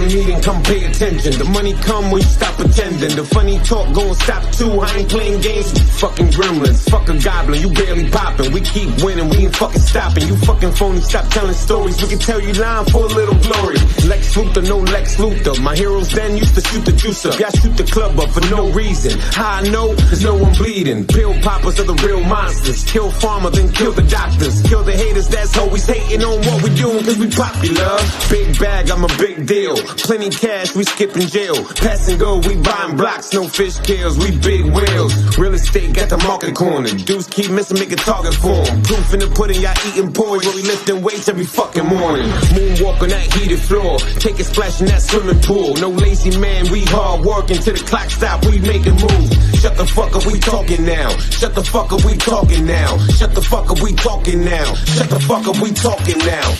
in meeting, come pay attention. The money come when you stop pretending. The funny talk gon' stop too. I ain't playing games with fucking gremlins. Fuck a goblin, you barely popping. We keep winning, we ain't fucking stopping. You fucking phony, stop telling stories. We can tell you lying for a little glory. Lex Luthor, no Lex Luthor. My heroes then used to shoot the juicer. Y'all shoot the club up for no reason. How I know? There's no one bleeding. Pill poppers are the real monsters. Kill farmer, then kill the doctors. Kill the haters that's always hating on what we doing cause we popular. Big bag, I'm a big deal. Plenty cash, we skipping jail. Pass and go, we buying blocks, no fish scales, we big whales. Real estate got the market corner. Dudes keep missing, make a target for 'em. Proof in the pudding, y'all eating porridge where we lifting weights every fucking morning. Moonwalk on that heated floor. Take a splash in that swimming pool. No lazy man, we hard working till the clock stop, we making moves. Shut the fuck up, we talking now. Shut the fuck up, we talking now. Shut the fuck up, we talking now. Shut the fuck up, we talking now.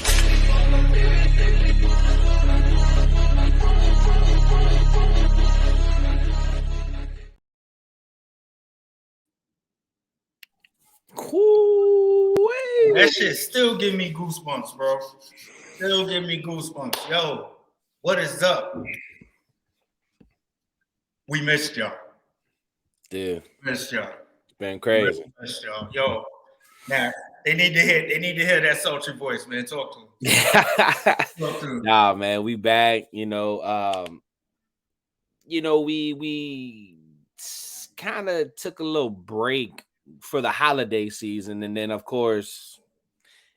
That shit still give me goosebumps, bro. Still give me goosebumps. Yo, what is up? We missed y'all. Dude, Missed y'all. it's been crazy. Missed y'all. Yo, now they need to hear that sultry voice, man. Talk to them. Talk to them. Nah, man, we back. We kind of took a little break for the holiday season, and then of course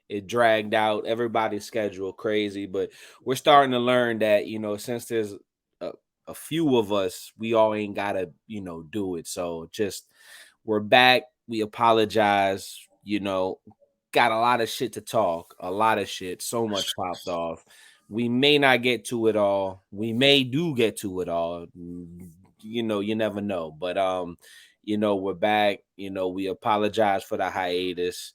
it dragged out. Everybody's schedule crazy, but we're starting to learn that since there's a few of us, we all ain't gotta do it. So just we're back. We apologize. Got a lot of shit to talk. A lot of shit. So much popped off. We may not get to it all. We may do get to it all. You never know. But we're back. We apologize for the hiatus.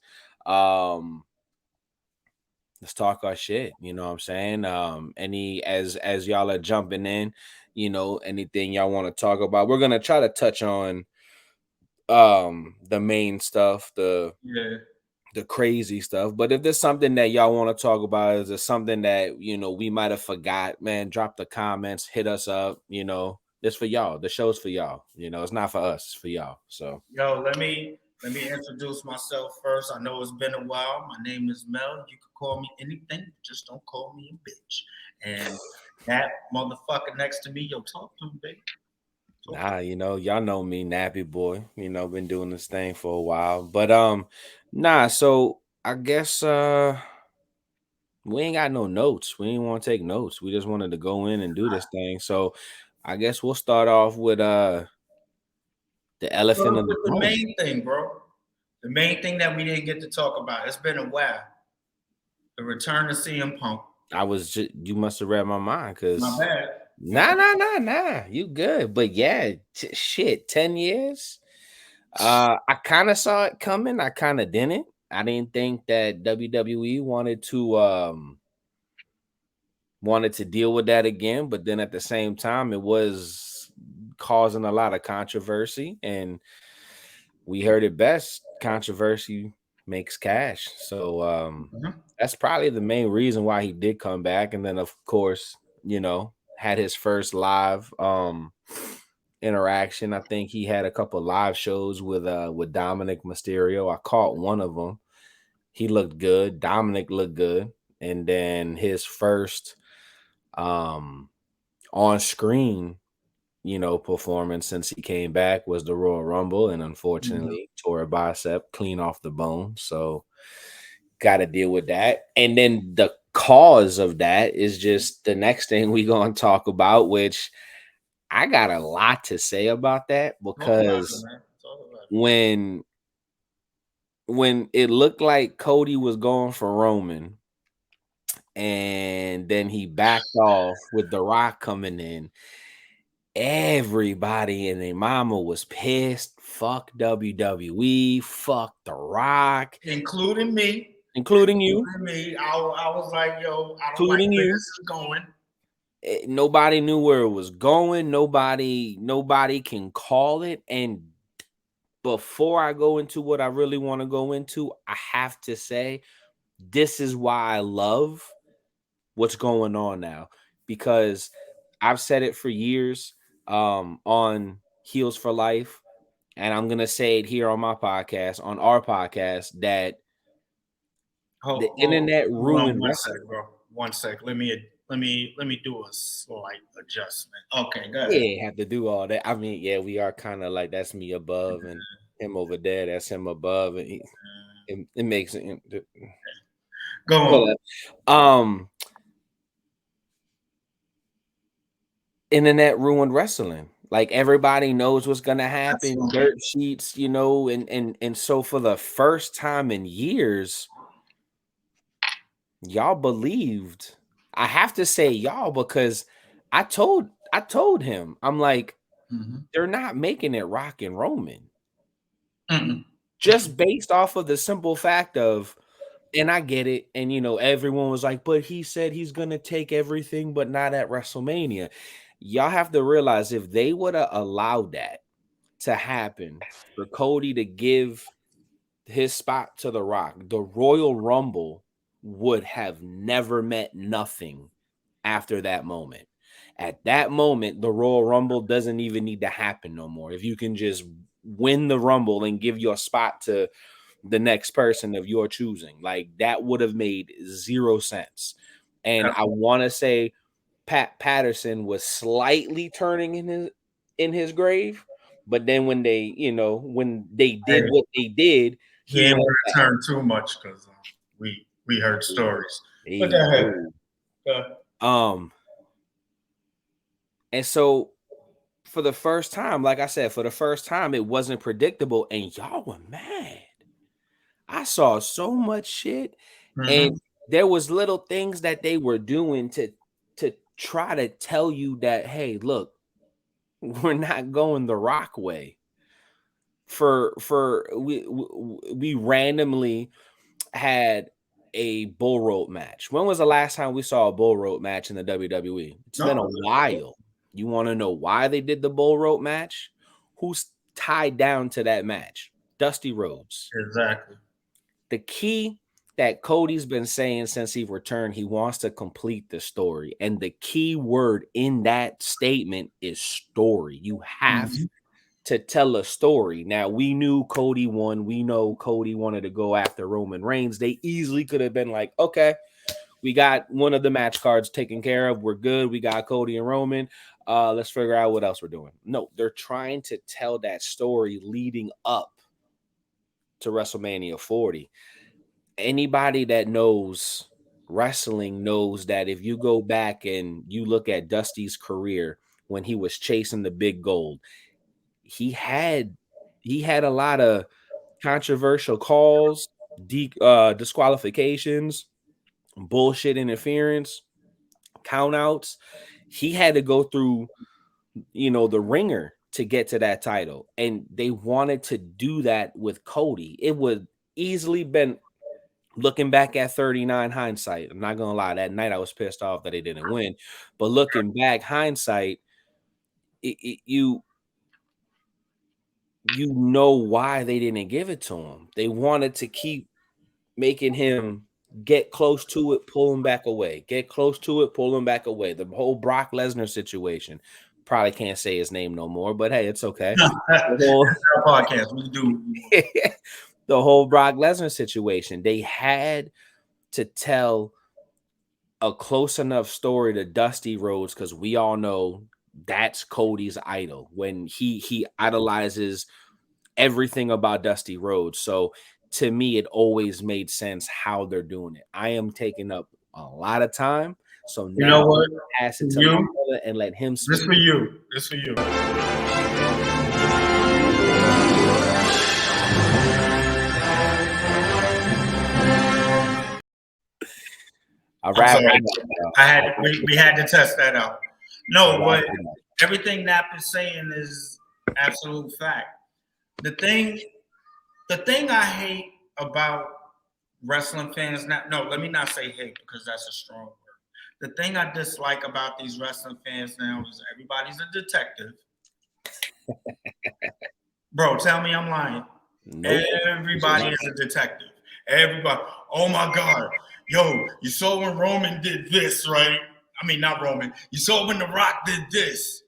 Let's talk our shit. You know what I'm saying? As y'all are jumping in, anything y'all want to talk about. We're gonna try to touch on the main stuff, the crazy stuff. But if there's something that y'all want to talk about, is there something that we might have forgot, man, drop the comments, hit us up. This for y'all. The show's for y'all. It's not for us, it's for y'all. So yo, let me introduce myself first. I know it's been a while. My name is Mel. You can call me anything, just don't call me a bitch. And that motherfucker next to me, yo, talk to him, baby. Nah, y'all know me, Nappy Boy. Been doing this thing for a while. But so I guess we ain't got no notes. We ain't want to take notes. We just wanted to go in and do this thing. So I guess we'll start off with the elephant in the room. The main thing, bro. The main thing that we didn't get to talk about. It's been a while. The return of CM Punk. You must have read my mind, because my bad. Nah. You good. But yeah, 10 years. I kind of saw it coming. I kind of didn't. I didn't think that WWE wanted to deal with that again. But then at the same time, it was causing a lot of controversy. And we heard it best. Controversy makes cash. So that's probably the main reason why he did come back. And then, of course, had his first live interaction. I think he had a couple live shows with Dominic Mysterio. I caught one of them. He looked good. Dominic looked good. And then his first on screen performance since he came back was the Royal Rumble, and unfortunately tore a bicep clean off the bone. So got to deal with that. And then the cause of that is just the next thing we gonna talk about, which I got a lot to say about that, because when it looked like Cody was going for Roman, and then he backed off with The Rock coming in, everybody and their mama was pissed. Fuck WWE, fuck The Rock, including me. Including you. Me, I was like, yo, I don't including like where you. this is going. Nobody knew where it was going. Nobody can call it. And before I go into what I really want to go into, I have to say, this is why I love what's going on now. Because I've said it for years on Heels for Life, and I'm gonna say it here on my podcast, on our podcast, that the internet Hold on ruined one wrestling. sec, bro. 1 sec. Let me do a slight adjustment. Okay, go ahead. Yeah, have to do all that. I mean, yeah, we are kind of like that's me above and him over there. That's him above, and it makes it. Go on. Internet ruined wrestling. Like everybody knows what's gonna happen. Absolutely. Dirt sheets, you know, and so for the first time in years, y'all believed. I have to say y'all because I told him, I'm like, they're not making it Rock and Roman. Just based off of the simple fact of, and I get it, and you know, everyone was like, but he said he's gonna take everything, but not at WrestleMania. Y'all have to realize if they would have allowed that to happen for Cody to give his spot to The Rock, the Royal Rumble would have never meant nothing after that moment. At that moment, the Royal Rumble doesn't even need to happen no more. If you can just win the Rumble and give your spot to the next person of your choosing, like that would have made 0 sense. And I want to say Pat Patterson was slightly turning in his grave, but then when they, you know, when they did what they did, he ain't want to turn too much because we heard stories. But go ahead. And so for the first time, like I said, for the first time, it wasn't predictable, and y'all were mad. I saw so much shit, and there was little things that they were doing to try to tell you that, hey, look, we're not going the Rock way. We randomly had a bull rope match. When was the last time we saw a bull rope match in the WWE? It's been a while. You want to know why they did the bull rope match? Who's tied down to that match? Dusty Rhodes. Exactly. The key that Cody's been saying since he returned, he wants to complete the story. And the key word in that statement is story. You have to tell a story. Now, we knew Cody won. We know Cody wanted to go after Roman Reigns. They easily could have been like, okay, we got one of the match cards taken care of. We're good. We got Cody and Roman. Let's figure out what else we're doing. No, they're trying to tell that story leading up to WrestleMania 40. Anybody that knows wrestling knows that if you go back and you look at Dusty's career when he was chasing the big gold, he had a lot of controversial calls, disqualifications, bullshit interference, countouts. He had to go through, you know, the ringer to get to that title, and they wanted to do that with Cody. It would easily been, looking back at 39 hindsight, I'm not gonna lie, that night I was pissed off that they didn't win, but looking back hindsight, you know why they didn't give it to him. They wanted to keep making him get close to it, pull him back away, get close to it, pull him back away. The whole Brock Lesnar situation. Probably can't say his name no more, but hey, it's okay. The podcast, we do. The whole Brock Lesnar situation. They had to tell a close enough story to Dusty Rhodes because we all know that's Cody's idol. When he idolizes everything about Dusty Rhodes. So to me, it always made sense how they're doing it. I am taking up a lot of time. So now you know what? Pass it to my brother and let him speak. This for you. This for you. We had to test that out. No, what everything Nap is saying is absolute fact. The thing I hate about wrestling fans now, no, let me not say hate because that's a strong word. The thing I dislike about these wrestling fans now is everybody's a detective. Bro, tell me I'm lying. Nope. Everybody is a detective. Everybody, oh my God. Yo, you saw when Roman did this, right? I mean, not Roman. You saw when The Rock did this.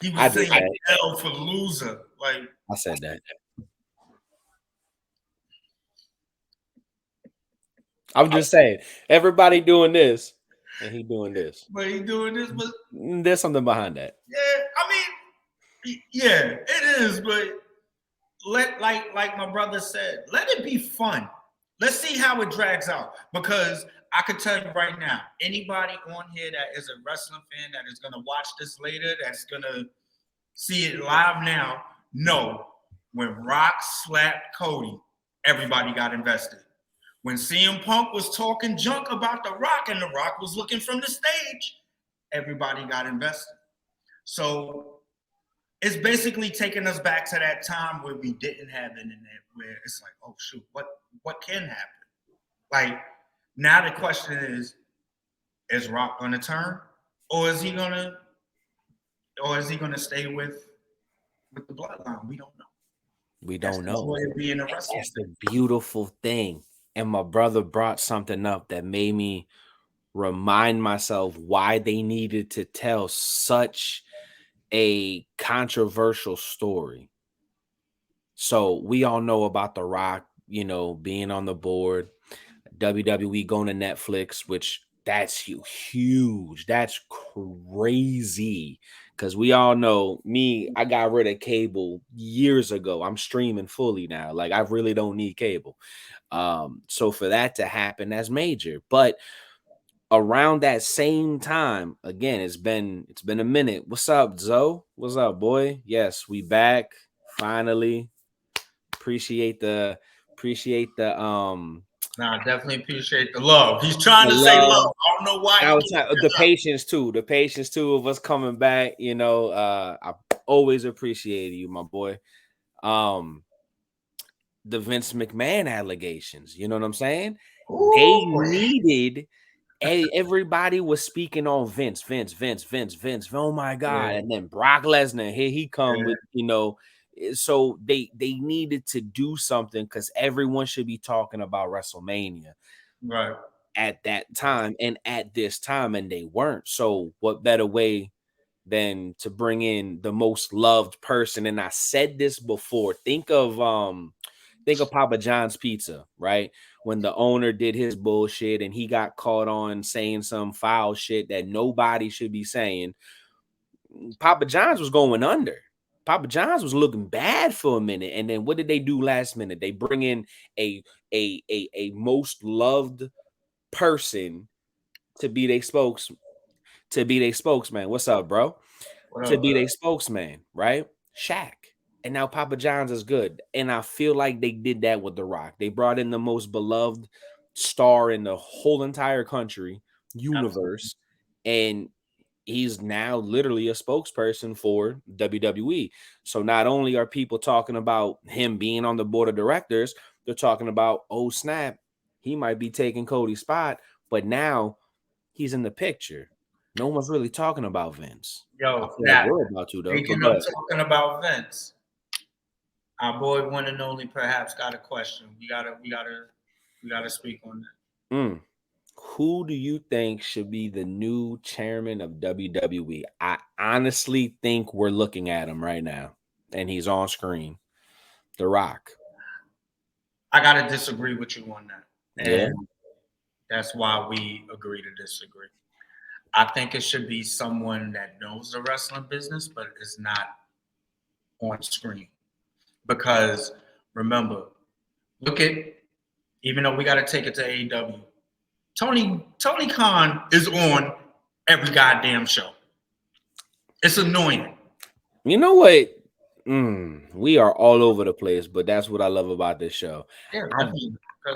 He was saying L for loser. Like I said that. I'm just saying, everybody doing this, and he doing this. But he doing this, but there's something behind that. Yeah, I mean, yeah, it is. But like my brother said, let it be fun. Let's see how it drags out. Because I could tell you right now, anybody on here that is a wrestling fan that is gonna watch this later, that's gonna see it live now, know when Rock slapped Cody, everybody got invested. When CM Punk was talking junk about The Rock and The Rock was looking from the stage, everybody got invested. So it's basically taking us back to that time where we didn't have internet, where it's like, oh shoot, what can happen? Like now the question is Rock gonna turn? Or is he gonna stay with the bloodline? We don't know. We don't know. That's the beautiful thing. And my brother brought something up that made me remind myself why they needed to tell such a controversial story. So we all know about The Rock, being on the board, WWE going to Netflix, which that's huge. That's crazy. Because we all know I got rid of cable years ago. I'm streaming fully now. Like I really don't need cable. So for that to happen, that's major. But around that same time, again, it's been a minute. What's up, Zoe? What's up, boy? Yes, we back finally. Appreciate the Nah, definitely appreciate the love. He's trying to say love. I don't know why. The patience too of us coming back. I always appreciate you, my boy. The Vince McMahon allegations. You know what I'm saying? Ooh. They needed. Everybody was speaking on Vince. Oh my God! Yeah. And then Brock Lesnar, here he come with So they needed to do something because everyone should be talking about WrestleMania, right? At that time and at this time, and they weren't. So what better way than to bring in the most loved person? And I said this before. Think of Papa John's Pizza, right? When the owner did his bullshit and he got caught on saying some foul shit that nobody should be saying, Papa John's was going under. Papa John's was looking bad for a minute. And then what did they do last minute? They bring in a most loved person to be their spokesman. What's up, bro? To be their spokesman, right? Shaq. And now Papa John's is good. And I feel like they did that with The Rock. They brought in the most beloved star in the whole entire country, universe. And he's now literally a spokesperson for WWE. So not only are people talking about him being on the board of directors, they're talking about, oh, snap, he might be taking Cody's spot. But now he's in the picture. No one's really talking about Vince. Yo, about you, though. Speaking of talking about Vince, our boy one and only perhaps got a question. We gotta speak on that. Who do you think should be the new chairman of WWE? I honestly think we're looking at him right now, and he's on screen. The Rock. I gotta disagree with you on that, and that's why we agree to disagree. I think it should be someone that knows the wrestling business, but is not on screen. Because remember, even though we got to take it to AEW, Tony Khan is on every goddamn show. It's annoying. You know what? We are all over the place, but that's what I love about this show. Yeah,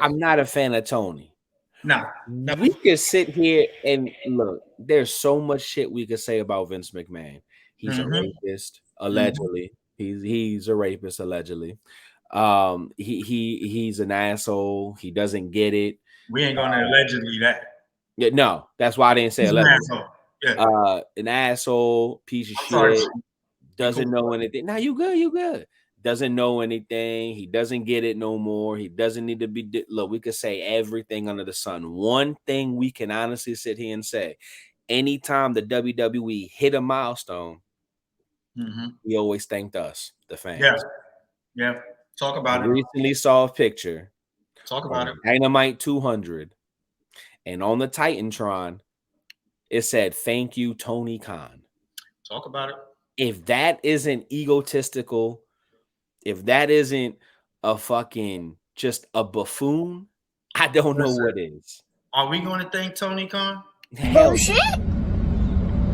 I'm not a fan of Tony. No. We could sit here and look. There's so much shit we could say about Vince McMahon. He's a rapist, allegedly. He's a rapist, allegedly. He's an asshole. He doesn't get it. We ain't gonna allegedly that. Yeah, no, that's why I didn't say allegedly. An asshole. Yeah. An asshole, piece of shit. Doesn't know anything. Now you good. Doesn't know anything. He doesn't get it no more. He doesn't need to be. Look, we could say everything under the sun. One thing we can honestly sit here and say, anytime the WWE hit a milestone, he always thanked us, the fans. Yeah. Talk about I it. recently saw a picture. Talk about it. Dynamite 200. And on the Titantron, it said, "Thank you, Tony Khan." Talk about it. If that isn't egotistical, if that isn't a fucking just a buffoon, I don't know what is. Are we going to thank Tony Khan? Bullshit?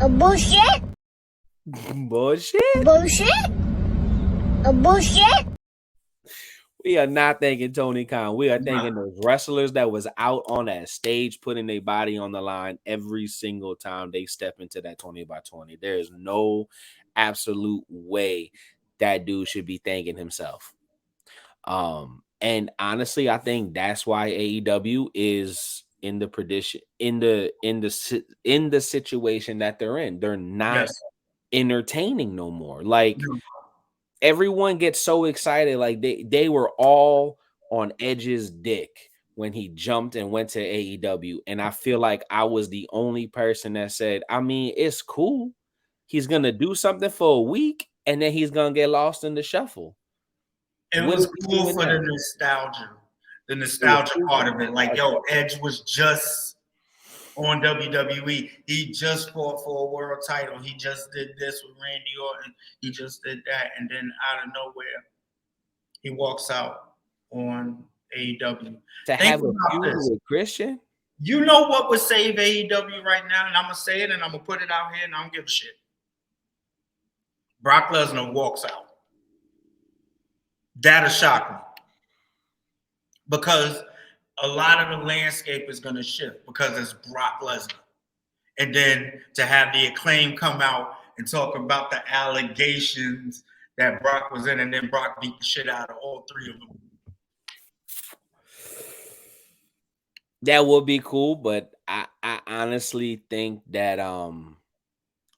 A bullshit? Bullshit? Bullshit? A bullshit? We are not thanking Tony Khan. We are thanking those wrestlers that was out on that stage putting their body on the line every single time they step into that 20x20. There is no absolute way that dude should be thanking himself. And honestly, I think that's why AEW is in the prediction in the situation that they're in. They're not entertaining no more. Like everyone gets so excited, like they were all on Edge's dick when he jumped and went to AEW, and I feel like I was the only person that said, I mean, it's cool. He's gonna do something for a week, and then he's gonna get lost in the shuffle. It was cool for the nostalgia part of it. Like, yo, Edge was just on WWE. He just fought for a world title. He just did this with Randy Orton. He just did that. And then out of nowhere, he walks out on AEW. To have a feud with Christian? You know what would save AEW right now? And I'm going to say it and I'm going to put it out here and I don't give a shit. Brock Lesnar walks out. That'll shock me. Because a lot of the landscape is going to shift because it's Brock Lesnar. And then to have the Acclaim come out and talk about the allegations that Brock was in, and then Brock beat the shit out of all three of them. That would be cool, but I honestly think that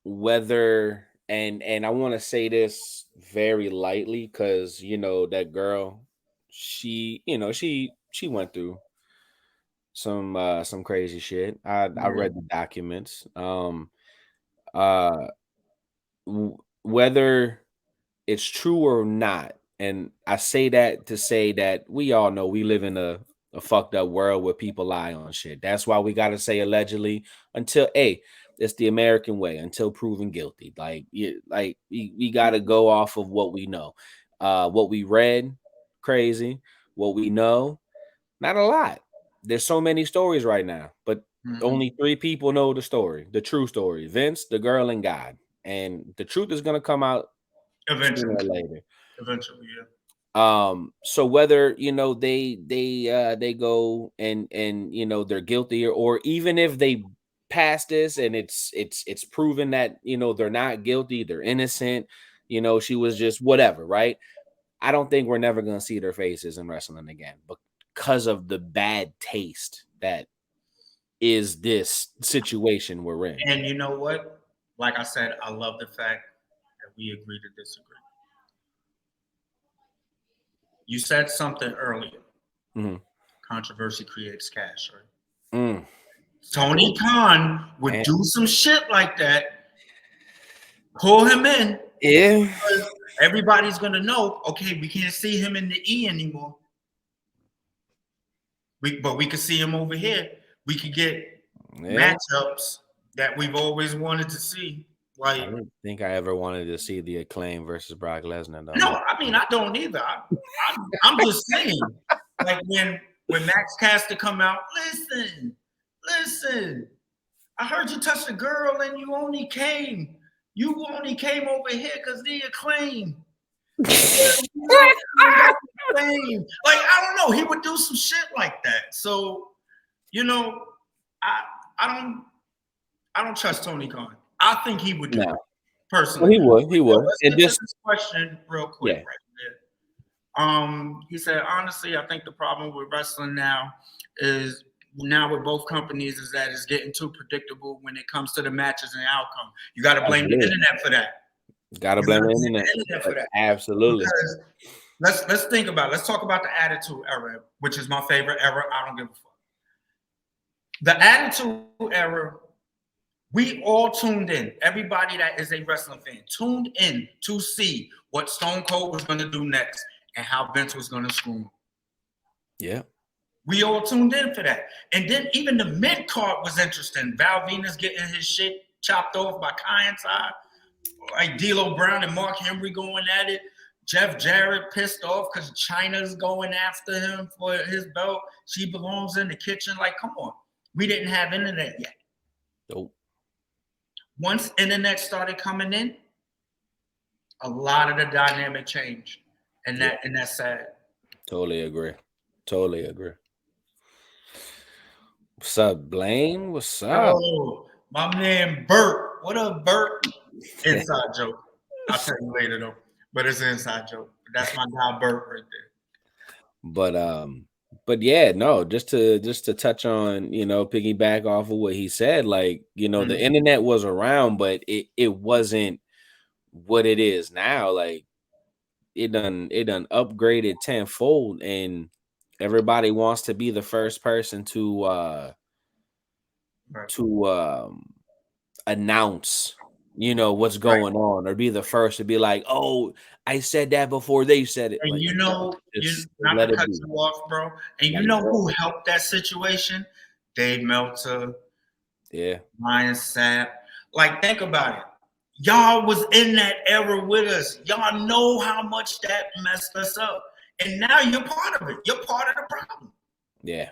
whether and I want to say this very lightly because you know that girl, she went through some crazy shit. I read the documents. Whether it's true or not, and I say that to say that we all know we live in a fucked up world where people lie on shit. That's why we got to say allegedly until it's the American way until proven guilty. We got to go off of what we know, what we read, crazy, what we know, not a lot. There's so many stories right now, but only 3 people know the story, the true story: Vince, the girl, and God. And the truth is gonna come out eventually or later. Eventually, yeah. So whether they go and they're guilty or even if they pass this and it's proven that they're not guilty, they're innocent, she was just whatever, right? I don't think we're never gonna see their faces in wrestling again because of the bad taste that is this situation we're in. And you know what? Like I said, I love the fact that we agree to disagree. You said something earlier. Controversy creates cash, right? Tony Khan would do some shit like that. Pull him in. Yeah. Everybody's going to know, okay, we can't see him in the E anymore. But we can see him over here. We could get matchups that we've always wanted to see. Like, I don't think I ever wanted to see the Acclaim versus Brock Lesnar, though. No, I mean, I don't either. I'm just saying, like when Max Caster come out, listen, I heard you touch a girl and you only came over here because the Acclaim. Like, I don't know. He would do some shit like that. So, I don't trust Tony Khan. I think he would do it, personally. Well, he would. Let's get this question real quick right there. He said, honestly, I think the problem with wrestling now is with both companies is that it's getting too predictable when it comes to the matches and the outcome. You got to blame the internet for that. Got to blame the internet for that. Absolutely. Because let's think about it. Let's talk about the Attitude Era, which is my favorite era. I don't give a fuck. The Attitude Era We all tuned in. Everybody that is a wrestling fan tuned in to see what Stone Cold was going to do next and how Vince was going to screw him. Yeah. We all tuned in for that. And then even the mid card was interesting. Val Venus getting his shit chopped off by Kainside. Like D'Lo Brown and Mark Henry going at it. Jeff Jarrett pissed off because Chyna's going after him for his belt. She belongs in the kitchen. Like, come on. We didn't have internet yet. Nope. Once internet started coming in, a lot of the dynamic changed. And that's sad. Totally agree. What's up, Blaine? What's up? Oh, my man Bert. What up, Bert? Inside joke. I'll tell you later though. But it's an inside joke. That's my guy Bert right there. But yeah, no, just to touch on, piggyback off of what he said, like, the internet was around, but it wasn't what it is now. Like it done upgraded tenfold, and everybody wants to be the first person to announce, what's going on, or be the first to be like, oh, I said that before they said it. And like, not to cut you off, bro. And you know who helped that situation? Dave Meltzer. Yeah. Ryan Sapp. Like, think about it. Y'all was in that era with us. Y'all know how much that messed us up. And now you're part of it. You're part of the problem. Yeah.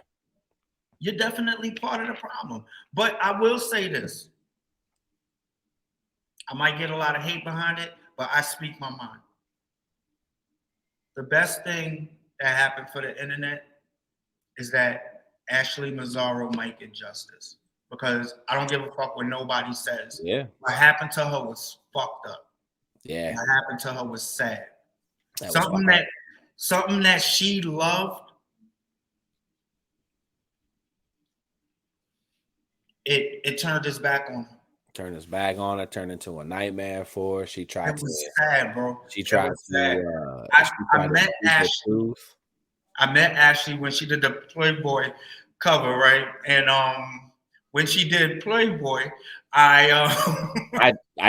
You're definitely part of the problem. But I will say this. I might get a lot of hate behind it, but I speak my mind. The best thing that happened for the internet is that Ashley Mazzaro might get justice, because I don't give a fuck what nobody says. Yeah. What happened to her was fucked up. Yeah. What happened to her was sad. Something that she loved, it turned its back on her. Turned his back on it, turned into a nightmare for her. She tried it was sad, bro. She tried to. I met Ashley. I met Ashley when she did the Playboy cover, right? And when she did Playboy, I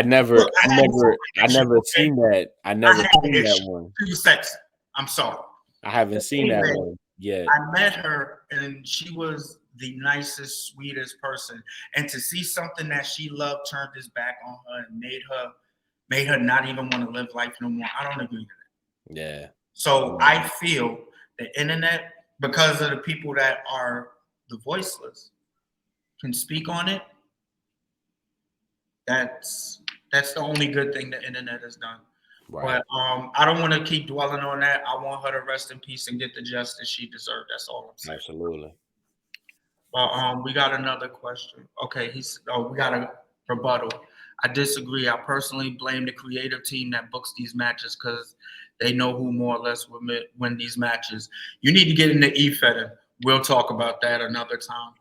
never seen that. I never seen that one. She was sexy. I'm sorry. I haven't seen that one yet. I met her, and she was the nicest, sweetest person. And to see something that she loved turned his back on her and made her not even want to live life no more, I don't agree with that. Yeah. So I feel the internet, because of the people that are the voiceless, can speak on it. That's the only good thing the internet has done. Right. But I don't want to keep dwelling on that. I want her to rest in peace and get the justice she deserved. That's all I'm saying. Absolutely. But we got another question. Okay, we got a rebuttal. I disagree. I personally blame the creative team that books these matches, because they know who more or less will win these matches. You need to get into E-Fed. We'll talk about that another time.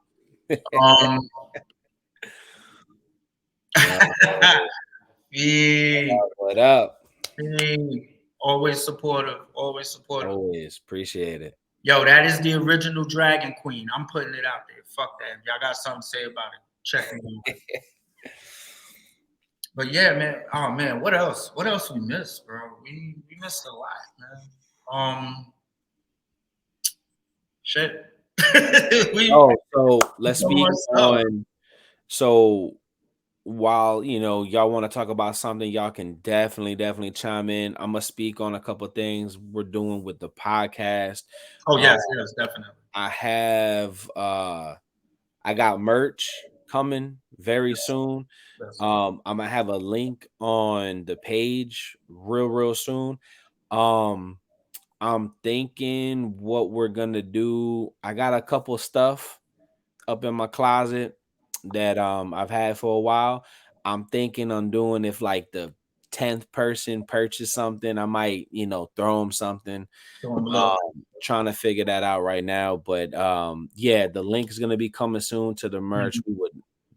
Yeah. What up? Always supportive. Always appreciate it. Yo, that is the original Dragon Queen. I'm putting it out there. Fuck that. If y'all got something to say about it, check me out. But yeah, man. Oh man, what else? What else we missed, bro? We missed a lot, man. Shit. So let's speak on. So while y'all want to talk about something, y'all can definitely chime in. I'm gonna speak on a couple of things we're doing with the podcast. Oh yes, definitely. I have I got merch coming very soon. I'm gonna have a link on the page real soon. I'm thinking what we're gonna do. I got a couple stuff up in my closet that I've had for a while. I'm thinking on doing, if like the 10th person purchase something, I might throw them something. Trying to figure that out right now, but yeah, the link is gonna be coming soon to the merch. We would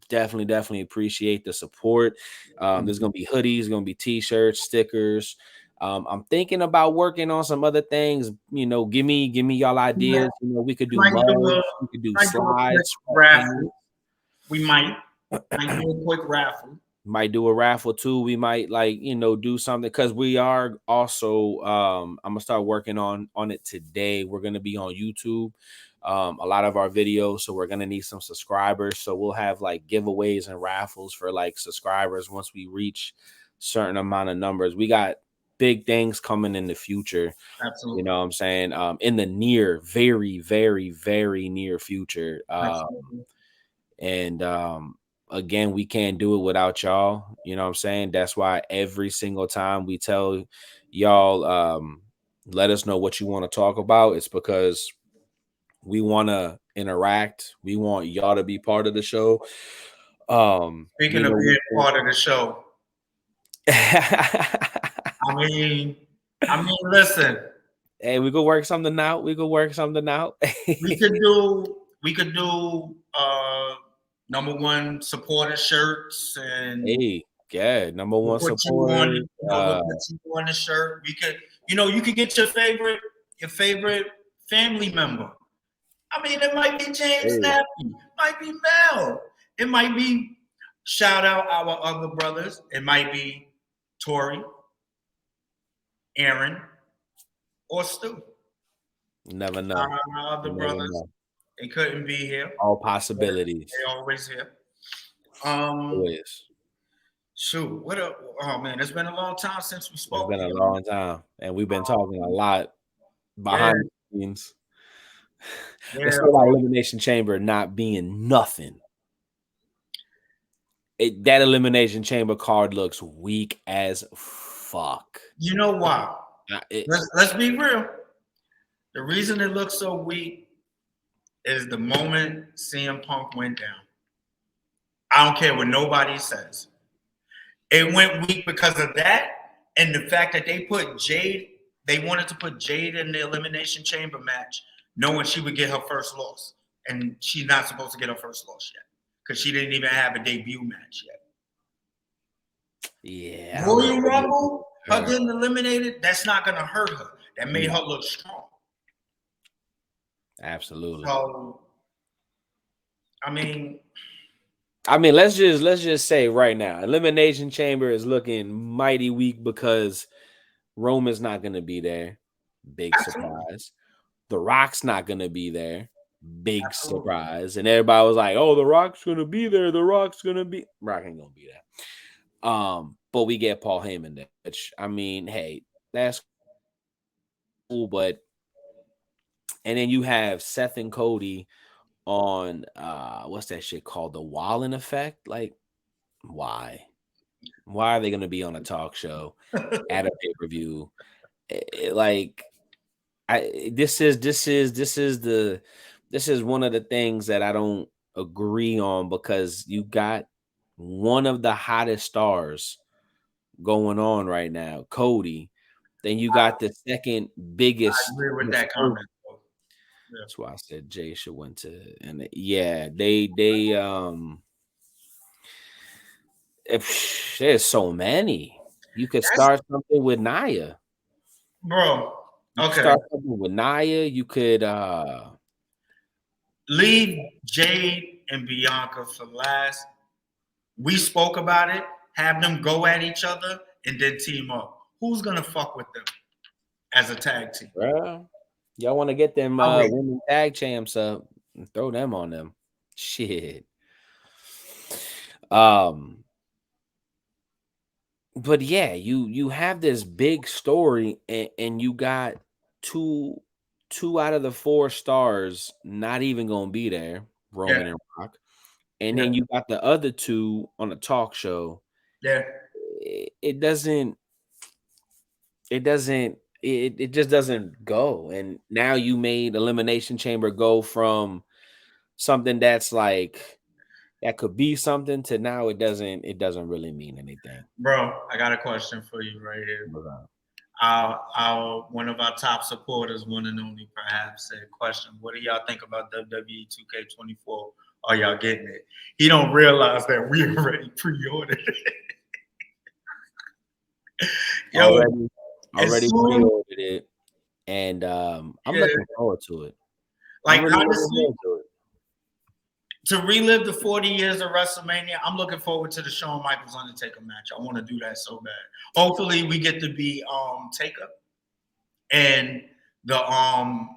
definitely appreciate the support. There's gonna be hoodies, gonna be t-shirts, stickers. I'm thinking about working on some other things. Give me y'all ideas. We could do mugs, we could do slides. We might. Might do a quick raffle. Might do a raffle too. We might do something because we are also I'm gonna start working on it today. We're gonna be on YouTube. A lot of our videos, so we're gonna need some subscribers. So we'll have like giveaways and raffles for like subscribers once we reach certain amount of numbers. We got big things coming in the future. Absolutely. You know what I'm saying? In the near, very, very, very near future. And again, we can't do it without y'all. You know what I'm saying? That's why every single time we tell y'all, let us know what you want to talk about. It's because we want to interact. We want y'all to be part of the show. Speaking of being part of the show, I mean, listen. Hey, we could work something out. We could do number one supporter shirts and number one supporter. Put you on the shirt. We could, you could get your favorite family member. I mean, it might be James Nappy, might be Mel, it might be shout out our other brothers. It might be Tori, Aaron, or Stu. Never know. Our other brothers. They couldn't be here. All possibilities. They're always here. Always. Shoot, what up? Oh man, it's been a long time since we spoke. It's been a long time, and we've been talking a lot behind the scenes. It's still like Elimination Chamber not being nothing. That Elimination Chamber card looks weak as fuck. You know why? Let's be real. The reason it looks so weak is the moment CM Punk went down. I don't care what nobody says. It went weak because of that and the fact that they put Jade, they wanted to put Jade in the Elimination Chamber match knowing she would get her first loss. And she's not supposed to get her first loss yet because she didn't even have a debut match yet. Yeah. Royal Rumble, her getting eliminated, that's not going to hurt her. That made her look strong. Absolutely. So, I mean, let's just say right now, Elimination Chamber is looking mighty weak because Roman's not going to be there. Big surprise. The Rock's not going to be there. Big surprise. And everybody was like, "Oh, The Rock's going to be there. The Rock's going to be." Rock ain't going to be there. But we get Paul Heyman there. Which, I mean, hey, that's cool. But and then you have Seth and Cody on what's that shit called? The Wallen effect? Like, why? Why are they gonna be on a talk show at a pay-per-view? Like, this is one of the things that I don't agree on because you got one of the hottest stars going on right now, Cody. Then you got the second biggest. I agree with that comment. Yeah. That's why I said Jay should went to, and if there's so many, you could start something with Nia, bro. Okay, start something with Nia. You could leave Jade and Bianca for last. We spoke about it. Have them go at each other and then team up. Who's gonna fuck with them as a tag team? Bro. Y'all want to get them women tag champs up and throw them on them. Shit. But yeah, you have this big story and you got two out of the 4 stars not even gonna be there, Roman and Rock. And then you got the other 2 on a talk show. Yeah. It just doesn't go. And now you made Elimination Chamber go from something that's like that could be something to now it doesn't really mean anything. Bro, I got a question for you right here. Our one of our top supporters, one and only perhaps, said, question, what do y'all think about WWE 2K24? Are y'all getting it? He don't realize that we already pre-ordered it. Yo, already pre-ordered it, and I'm looking forward to it. Like honestly, To relive the 40 years of WrestleMania, I'm looking forward to the Shawn Michaels Undertaker match. I want to do that so bad. Hopefully, we get to be Taker, and the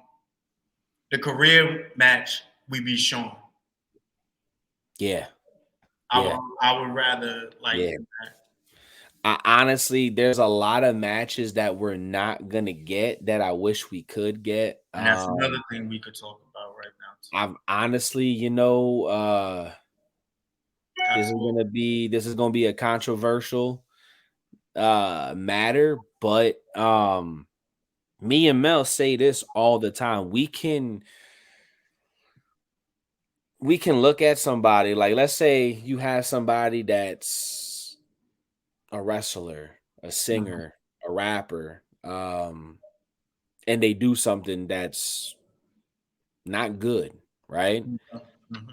career match we be Shawn. Yeah. I would rather like that. Honestly, there's a lot of matches that we're not gonna get that I wish we could get. And that's another thing we could talk about right now. I'm honestly, this is gonna be a controversial matter, but me and Mel say this all the time. We can look at somebody, like, let's say you have somebody that's a wrestler, a singer, a rapper, and they do something that's not good, right? Mm-hmm.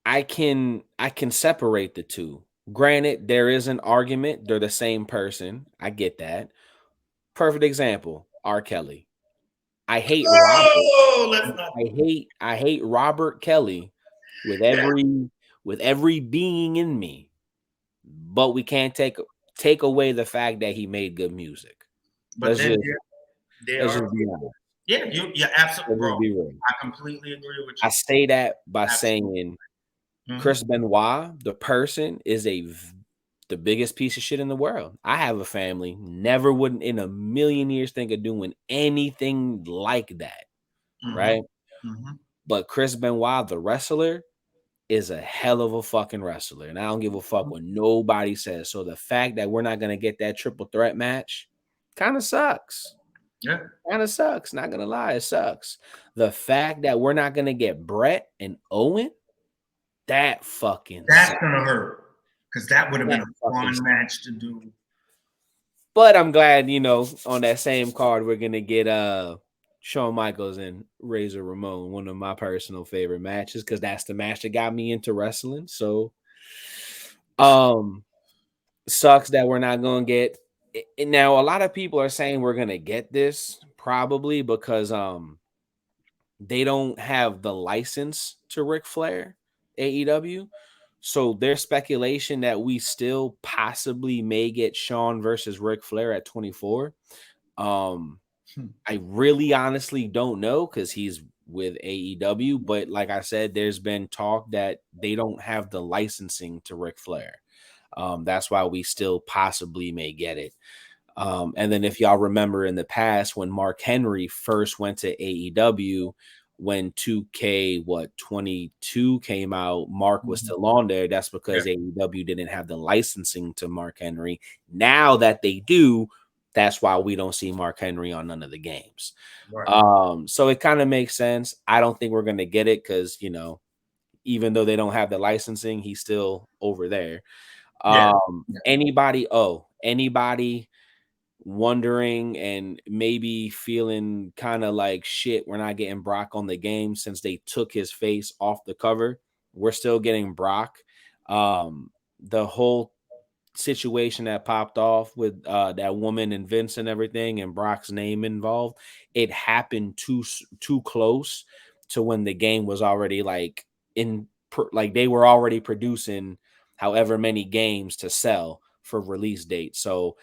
I can separate the two. Granted, there is an argument, they're the same person. I get that. Perfect example, R. Kelly. I hate Robert. I hate Robert Kelly with every being in me. But we can't take away the fact that he made good music. But then yeah, you're absolutely wrong. I completely agree with you. I say that by saying Chris Benoit, the person, is the biggest piece of shit in the world. I have a family, never would in a million years think of doing anything like that, right? But Chris Benoit, the wrestler, is a hell of a fucking wrestler, and I don't give a fuck what nobody says. So the fact that we're not gonna get that triple threat match kind of sucks. Yeah, kind of sucks. Not gonna lie, it sucks. The fact that we're not gonna get Brett and Owen, that's sucks. Gonna hurt, because that would have been a fun match to do. But I'm glad, on that same card we're gonna get Shawn Michaels and Razor Ramon, one of my personal favorite matches, because that's the match that got me into wrestling. So sucks that we're not gonna get it. Now a lot of people are saying we're gonna get this probably because they don't have the license to Ric Flair, AEW. So there's speculation that we still possibly may get Shawn versus Ric Flair at 24. I really honestly don't know because he's with AEW, but like I said, there's been talk that they don't have the licensing to Ric Flair. That's why we still possibly may get it. And then if y'all remember in the past when Mark Henry first went to AEW, when 2K22 came out, Mark was still on there. That's because AEW didn't have the licensing to Mark Henry. Now that they do, that's why we don't see Mark Henry on none of the games. Right. So it kind of makes sense. I don't think we're going to get it because, even though they don't have the licensing, he's still over there. Anybody wondering and maybe feeling kind of like shit, we're not getting Brock on the game since they took his face off the cover. We're still getting Brock. The whole situation that popped off with that woman and Vince and everything and Brock's name involved, it happened too close to when the game was already like they were already producing however many games to sell for release date. So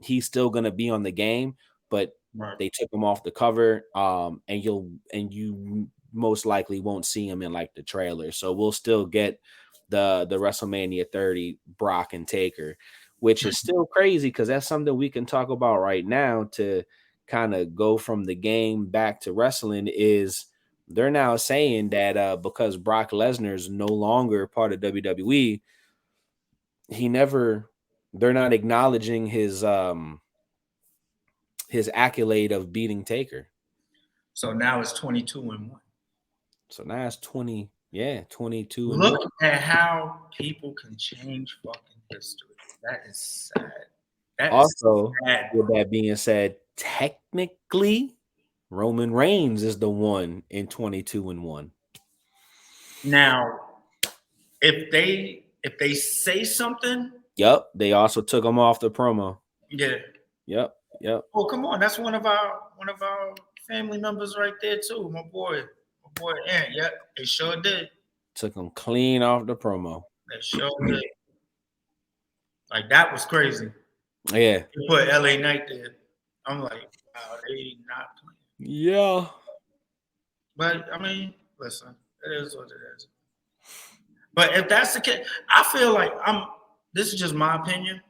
he's still gonna be on the game, but they took him off the cover. And you most likely won't see him in like the trailer. So we'll still get the WrestleMania 30 Brock and Taker, which is still crazy because that's something we can talk about right now to kind of go from the game back to wrestling. Is they're now saying that because Brock Lesnar is no longer part of WWE, they're not acknowledging his accolade of beating Taker. So now it's 22-1. So now it's 20. Yeah, 22. Look at how people can change fucking history. That is sad. With that being said, technically, Roman Reigns is the one in 22-1. Now, if they say something, they also took him off the promo. Yeah. Oh, come on, that's one of our family members right there too, my boy boy Ant. Yep, they sure did. Took him clean off the promo. They sure did. Like that was crazy. Yeah. He put LA Knight there. I'm like, wow, they not playing. Yeah. But I mean, listen, it is what it is. But if that's the case, I feel like this is just my opinion.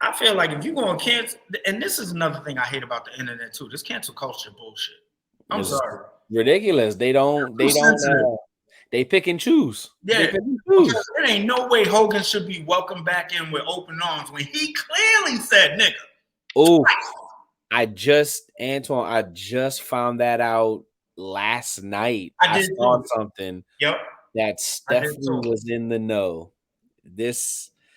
I feel like if you're going to cancel, and this is another thing I hate about the internet too, this cancel culture bullshit. I'm It's sorry. ridiculous. They pick and choose. Yeah, They pick and choose. because there ain't no way Hogan should be welcomed back in with open arms when he clearly said nigga. Oh, I just found that out last night. I did saw too. something Yep. that Stephanie was in the know.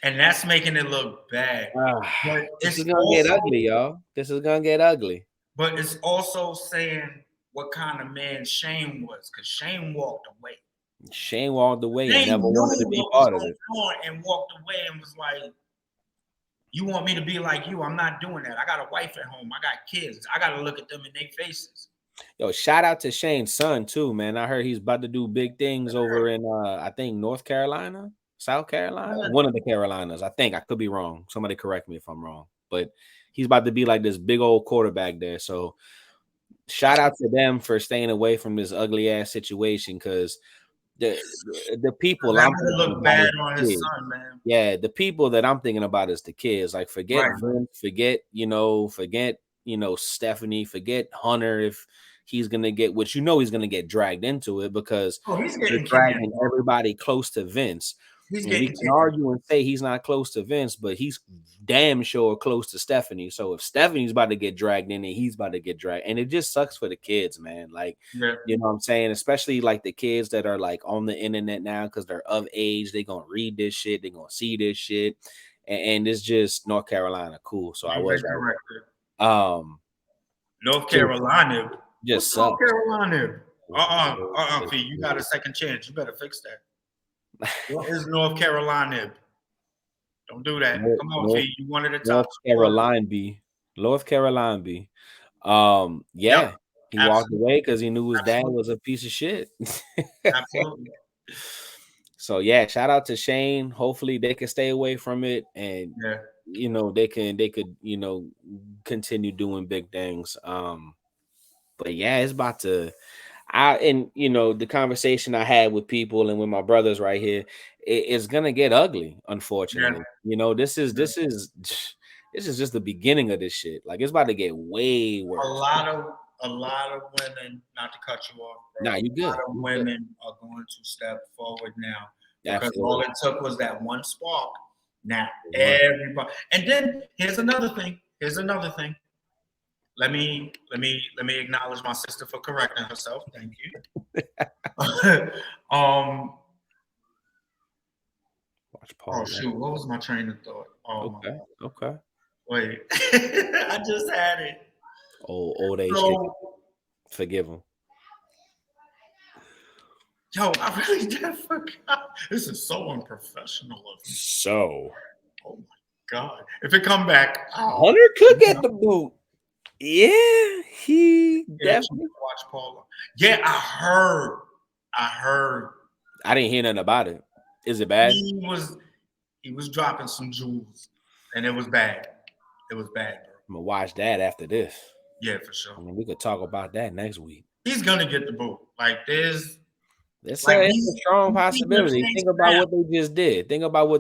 And that's making it look bad. But this is gonna get ugly, y'all. This is gonna get ugly. But it's also saying what kind of man Shane was, because Shane walked away. Shane walked away They and never knew wanted to be what part was of it. going on and walked away and was like, you want me to be like you? I'm not doing that. I got a wife at home. I got kids. I got to look at them in their faces. Yo, shout out to Shane's son too, man. I heard he's about to do big things over in I think North Carolina, South Carolina, one of the Carolinas. I think I could be wrong. Somebody correct me if I'm wrong. But he's about to be like this big old quarterback there. So shout out to them for staying away from this ugly ass situation, because the people I'm I'm gonna look bad on his son, man. Yeah, the people that I'm thinking about is the kids. Like forget Vince, forget Stephanie, forget Hunter if he's gonna get what he's gonna get dragged into it, because he's getting dragging everybody close to Vince. We can argue and say he's not close to Vince, but he's damn sure close to Stephanie. So if Stephanie's about to get dragged in, and he's about to get dragged, and it just sucks for the kids, man. Like, you know what I'm saying? Especially like the kids that are like on the internet now because they're of age. They're gonna read this shit, they're gonna see this shit, and it's just North Carolina. Cool. So I was right. North Carolina just North Carolina. Fee, you got a second chance. You better fix that. What is North Carolina? Don't do that. Come on, Fee. You wanted to top North Carolina. He walked away because he knew his dad was a piece of shit. Absolutely. So yeah, shout out to Shane. Hopefully they can stay away from it, and they could continue doing big things. But yeah, it's about to. The conversation I had with people and with my brothers right here, it's gonna get ugly. Unfortunately, this is just the beginning of this shit. Like it's about to get way worse. A lot of women, not to cut you off, bro. Nah, you good. A lot of women are going to step forward now because all it took was that one spark. Now everybody, and then here's another thing. Let me acknowledge my sister for correcting herself. Thank you. Watch Paul. Oh shoot, what was my train of thought? Okay. Wait, I just had it. Old age. Forgive him. Yo, I really did forgot. This is so unprofessional of me. So. Oh my God! If it come back, Hunter could get the boot. Yeah, he definitely watch Paula. Yeah, I heard. I didn't hear nothing about it. Is it bad? He was dropping some jewels, and it was bad. It was bad, bro. I'm gonna watch that after this. Yeah, for sure. I mean, we could talk about that next week. He's gonna get the boot. Like there's a strong possibility. Think about what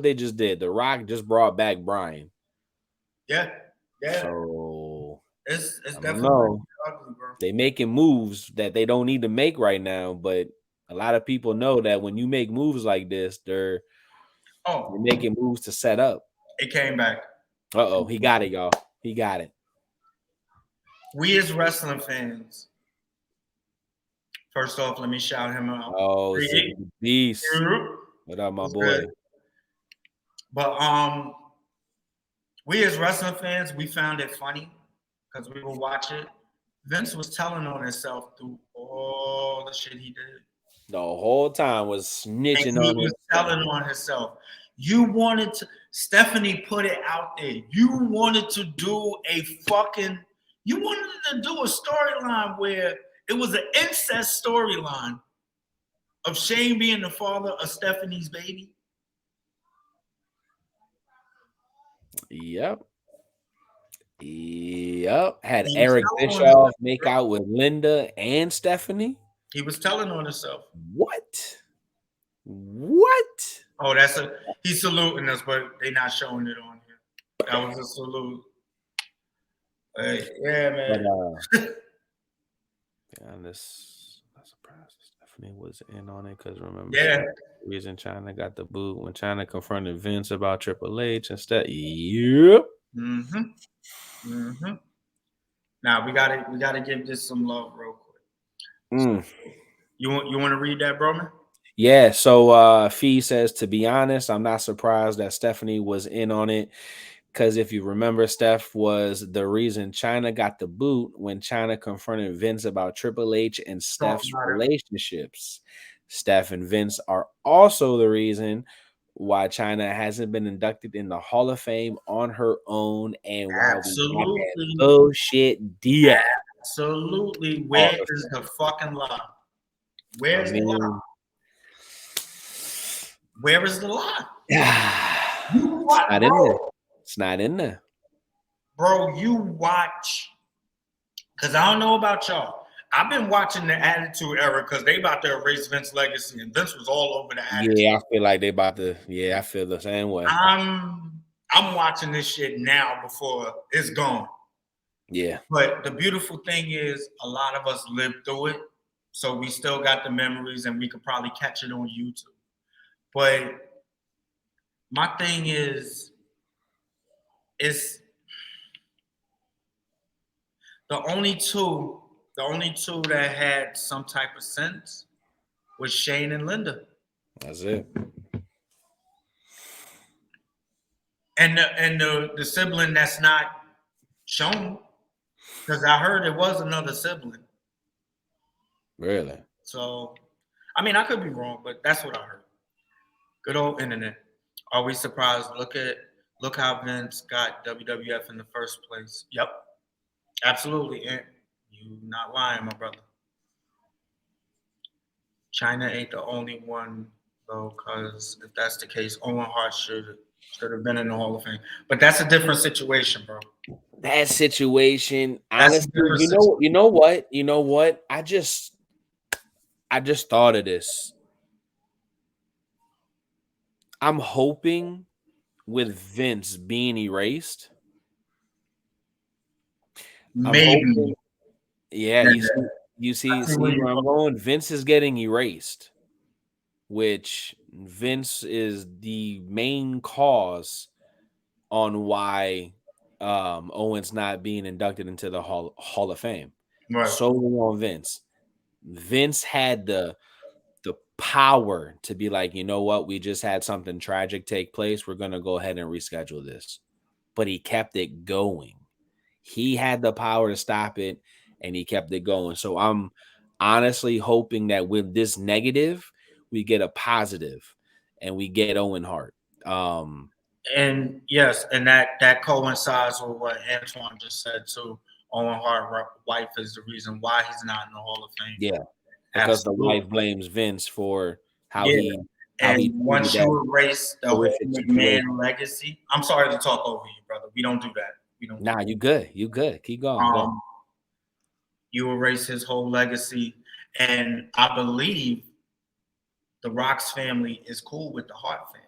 they just did. The Rock just brought back Brian. Yeah. So it's definitely ugly, bro. They making moves that they don't need to make right now, but a lot of people know that when you make moves like this, they're making moves to set up. It came back. He got it, y'all. He got it. We as wrestling fans, first off, let me shout him out. Beast. What up, my boy? Good. But we as wrestling fans, we found it funny because we would watch it. Vince was telling on himself through all the shit he did. The whole time was snitching on himself. He was telling on himself. Stephanie put it out there. You wanted to do a storyline where It was an incest storyline of Shane being the father of Stephanie's baby. Yep. Had He was Eric telling on Bischoff himself, make bro. out with Linda and Stephanie. He was telling on himself. What? Oh, he's saluting us, but they're not showing it on here. That was a salute. Hey, yeah, man. But, yeah, I'm surprised Stephanie was in on it because remember, Yeah. the reason China got the boot when China confronted Vince about Triple H instead. Yep. Now we gotta give this some love real quick. You want to read that, bro, man? Yeah, so Fee says, to be honest, I'm not surprised that Stephanie was in on it. Because if you remember, Steph was the reason China got the boot when China confronted Vince about Triple H and Steph's relationships. Steph and Vince are also the reason why China hasn't been inducted in the Hall of Fame on her own and why we got that bullshit deal. Absolutely. Where is the fucking lie? Where's the lie? Where is the lie? It's not in there. Bro, you watch. Because I don't know about y'all. I've been watching the Attitude Era because they about to erase Vince's legacy, and Vince was all over the Attitude. Yeah, I feel like they about to. Yeah, I feel the same way. I'm watching this shit now before it's gone. Yeah. But the beautiful thing is a lot of us lived through it. So we still got the memories and we could probably catch it on YouTube. But my thing is the only two that had some type of sense was Shane and Linda. That's it. And the sibling that's not shown, because I heard it was another sibling. Really? So, I mean, I could be wrong, but that's what I heard. Good old internet. Are we surprised? Look how Vince got WWF in the first place. Yep. Absolutely. And you not lying, my brother. China ain't the only one, though, because if that's the case, Owen Hart should have been in the Hall of Fame. But that's a different situation, bro. That situation, honestly, you know what? I just thought of this. I'm hoping with Vince being erased. Maybe. You see where I'm going? Vince is getting erased, which Vince is the main cause on why Owen's not being inducted into the Hall of Fame. Right. Solely on Vince. Vince had the power to be like, you know what? We just had something tragic take place. We're going to go ahead and reschedule this. But he kept it going. He had the power to stop it, and he kept it going. So I'm honestly hoping that with this negative, we get a positive, and we get Owen Hart. And yes, and that coincides with what Antoine just said too. Owen Hart's wife is the reason why he's not in the Hall of Fame. Yeah, because the wife blames Vince for how he. And once you erase the whole McMahon legacy, I'm sorry to talk over you, brother. We don't do that. We don't. Nah, you good. You good. Keep going. You erase his whole legacy, and I believe the Rock's family is cool with the Hart family.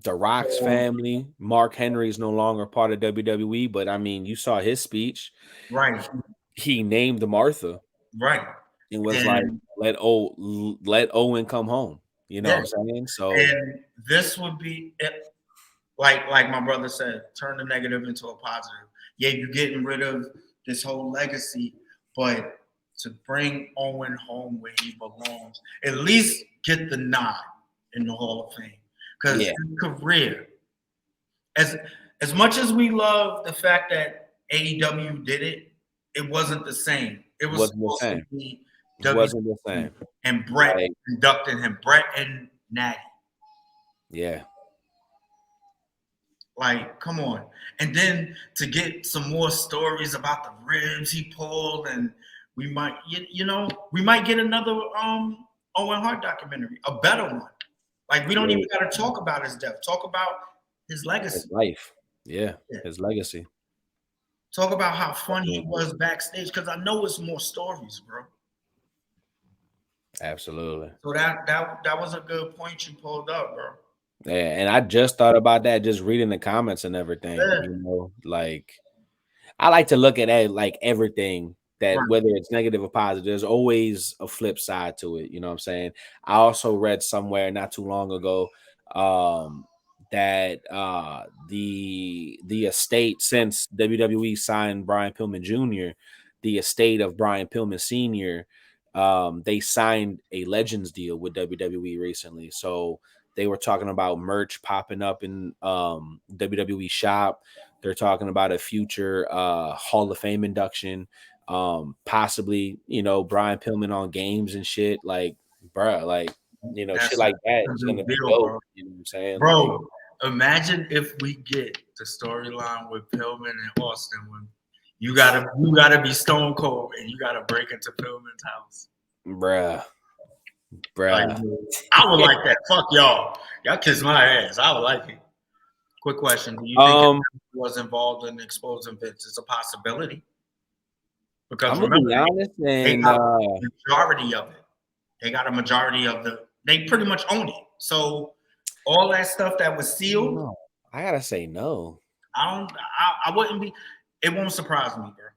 The Rock's family, Mark Henry is no longer part of WWE, but I mean, you saw his speech. Right. He named Martha. Right. It was like, let Owen come home. You know what I'm saying? So and this would be like my brother said, turn the negative into a positive. Yeah, you're getting rid of this whole legacy, but to bring Owen home where he belongs, at least get the nod in the Hall of Fame. Because his career, as much as we love the fact that AEW did it, it wasn't the same. It was supposed to be wasn't the same. And Brett inducted him, Brett and Natty. Yeah. Like, come on. And then to get some more stories about the ribs he pulled and we might, we might get another Owen Hart documentary, a better one. Like we don't even got to talk about his death. Talk about his legacy, his life. Yeah, his legacy. Talk about how fun he was backstage, because I know it's more stories, bro. Absolutely. So that was a good point you pulled up, bro. Yeah, and I just thought about that just reading the comments and everything. Like I like to look at it like everything that whether it's negative or positive, there's always a flip side to it. You know what I'm saying? I also read somewhere not too long ago that the estate, since WWE signed Brian Pillman Jr., the estate of Brian Pillman Sr., they signed a Legends deal with WWE recently. So they were talking about merch popping up in WWE shop. They're talking about a future Hall of Fame induction, possibly, Brian Pillman on games and shit. Like, bruh, like, shit like that is gonna be dope. Bro. You know what I'm saying? Bro, imagine if we get the storyline with Pillman and Austin when you gotta be stone cold and you gotta break into Pillman's house. Bruh. Like, I would like that. Fuck y'all. Y'all kiss my ass. I would like it. Quick question. Do you think he was involved in exposing Vince? It's a possibility. Because I'm gonna be honest, they got a majority of it. They got a majority of they pretty much own it. So all that stuff that was sealed. I gotta say no. I wouldn't be. It won't surprise me, bro.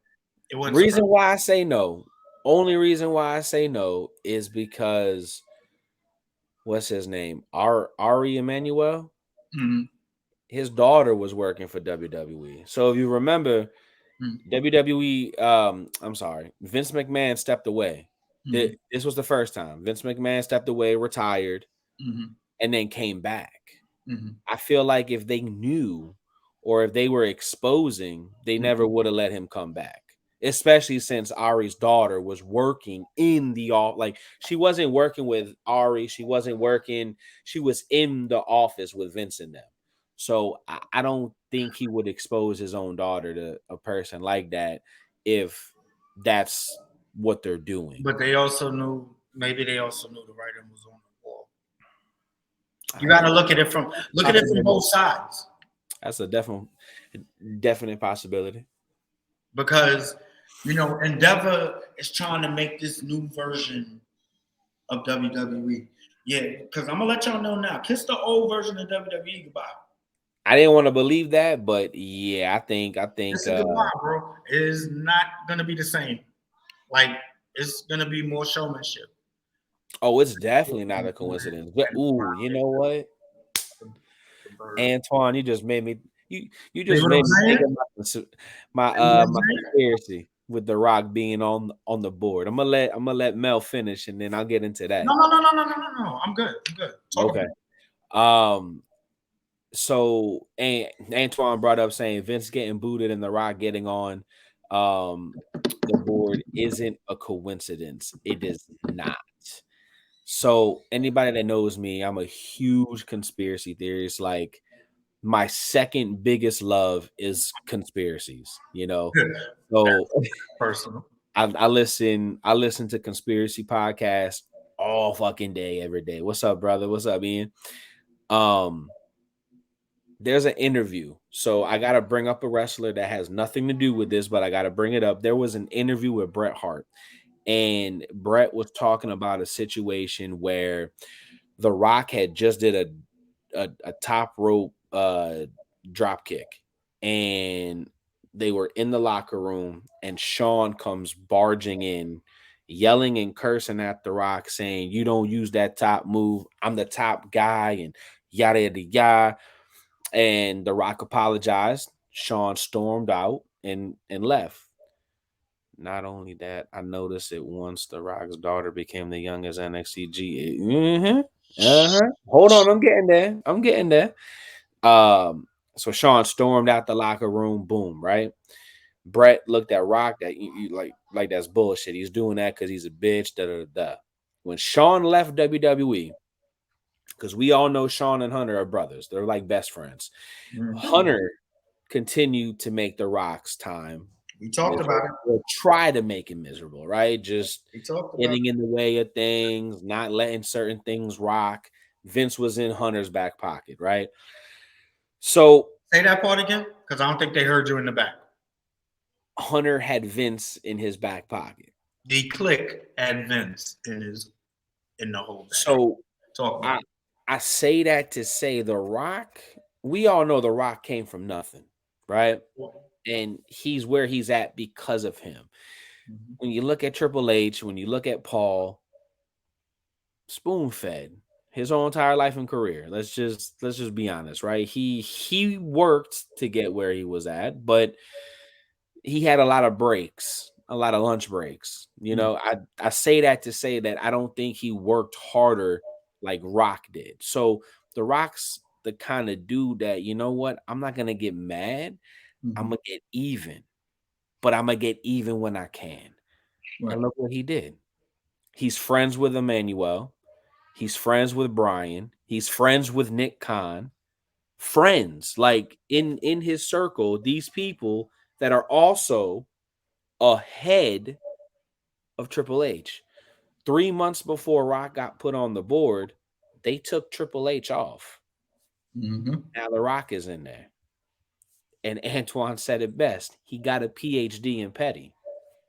It wouldn't. Reason why I say no. Only reason why I say no is because what's his name? Ari Emanuel. Mm-hmm. His daughter was working for WWE. So if you remember, WWE, I'm sorry, Vince McMahon stepped away. Mm-hmm. This was the first time. Vince McMahon stepped away, retired, and then came back. Mm-hmm. I feel like if they knew or if they were exposing, they never would have let him come back. Especially since Ari's daughter was working in the office. Like, she wasn't working with Ari. She was in the office with Vince and them. So I don't think he would expose his own daughter to a person like that if that's what they're doing. But they also knew, maybe the writing was on the wall. You got to look at it from both sides. That's a definite possibility. Because, Endeavor is trying to make this new version of WWE. Yeah, because I'm going to let y'all know now. Kiss the old version of WWE goodbye. I didn't want to believe that, but yeah, I think it's a goodbye, bro. It is not going to be the same. Like, it's going to be more showmanship. Oh, it's definitely not a coincidence. But, ooh, you know what? Antoine, you just made me... You just made me think of my conspiracy with The Rock being on the board. I'm gonna let Mel finish and then I'll get into that. No. I'm good. Okay. So Antoine brought up saying Vince getting booted and The Rock getting on the board isn't a coincidence. It is not. So anybody that knows me, I'm a huge conspiracy theorist. Like, my second biggest love is conspiracies, So personal. I listen to conspiracy podcasts all fucking day, every day. What's up, brother? What's up, Ian? There's an interview. So I gotta bring up a wrestler that has nothing to do with this, but I gotta bring it up. There was an interview with Bret Hart, and Bret was talking about a situation where The Rock had just did a top rope drop kick, and they were in the locker room, and Shawn comes barging in, yelling and cursing at The Rock, saying, "You don't use that top move. I'm the top guy," and yada yada yada. And The Rock apologized. Shawn stormed out and left. Not only that, I noticed it once The Rock's daughter became the youngest NXT Hold on, I'm getting there. So Shawn stormed out the locker room. Boom, right? Bret looked at Rock that you like that's bullshit. He's doing that because he's a bitch. When Shawn left WWE, because we all know Shawn and Hunter are brothers. They're like best friends. Mm-hmm. Hunter continued to make The Rock's time We talked about it. Or try to make him miserable, right? Just We talked about getting it. in the way of things, not letting certain things rock. Vince was in Hunter's back pocket, right? So Say that part again, because I don't think they heard you in the back. Hunter had Vince in his back pocket. The click had Vince in the whole back. So Talk about it. I say that to say The Rock, we all know The Rock came from nothing, right? And he's where he's at because of him. Mhm. When you look at Triple H, when you look at Paul, spoon-fed his whole entire life and career. Let's just be honest, right? He worked to get where he was at, but he had a lot of breaks, a lot of lunch breaks. You know, I say that to say that I don't think he worked harder like Rock did. So The Rock's the kind of dude that, you know what, I'm not gonna get mad. I'm gonna get even, but I'm gonna get even when I can. Right. And look what he did. He's friends with Emmanuel. He's friends with Brian. He's friends with Nick Khan. Friends, like in his circle, these people that are also ahead of Triple H. 3 months before Rock got put on the board, they took Triple H off. Mm-hmm. Now The Rock is in there. And Antoine said it best. He got a PhD in petty.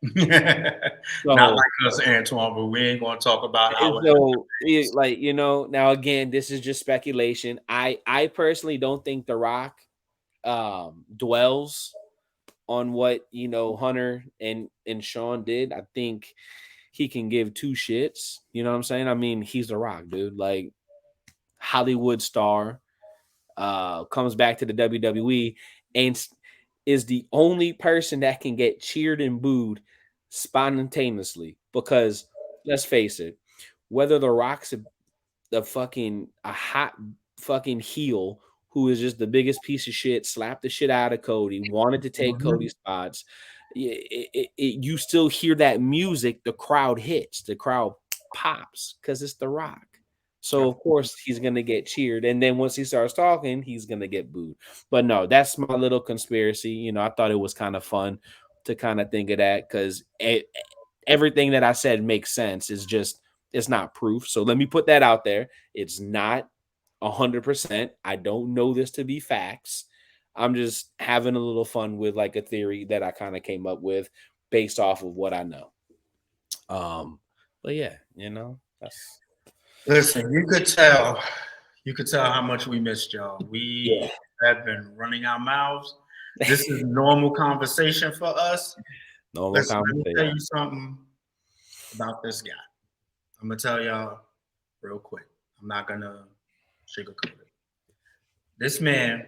Not like us, Antoine, but we ain't going to talk about our. So, like, you know, now again, this is just speculation. I personally don't think The Rock dwells on what, you know, Hunter and Sean did. I think he can give two shits. You know what I'm saying? I mean, he's The Rock, dude. Like, Hollywood star, comes back to the WWE and is the only person that can get cheered and booed spontaneously. Because let's face it, whether The Rock's a hot fucking heel who is just the biggest piece of shit, slapped the shit out of Cody, wanted to take Cody's spots, you still hear that music, the crowd hits, the crowd pops because it's The Rock. So of course he's gonna get cheered, and then once he starts talking, he's gonna get booed. But no, that's my little conspiracy. You know, I thought it was kind of fun to kind of think of that because everything that I said makes sense. It's not proof. So let me put that out there. It's not 100%. I don't know this to be facts. I'm just having a little fun with like a theory that I kind of came up with based off of what I know. But yeah, you know, that's. Listen, you could tell how much we missed y'all. We have been running our mouths. This is normal conversation for us. Listen, let me tell you something about this guy. I'm gonna tell y'all real quick. I'm not gonna sugarcoat it. This man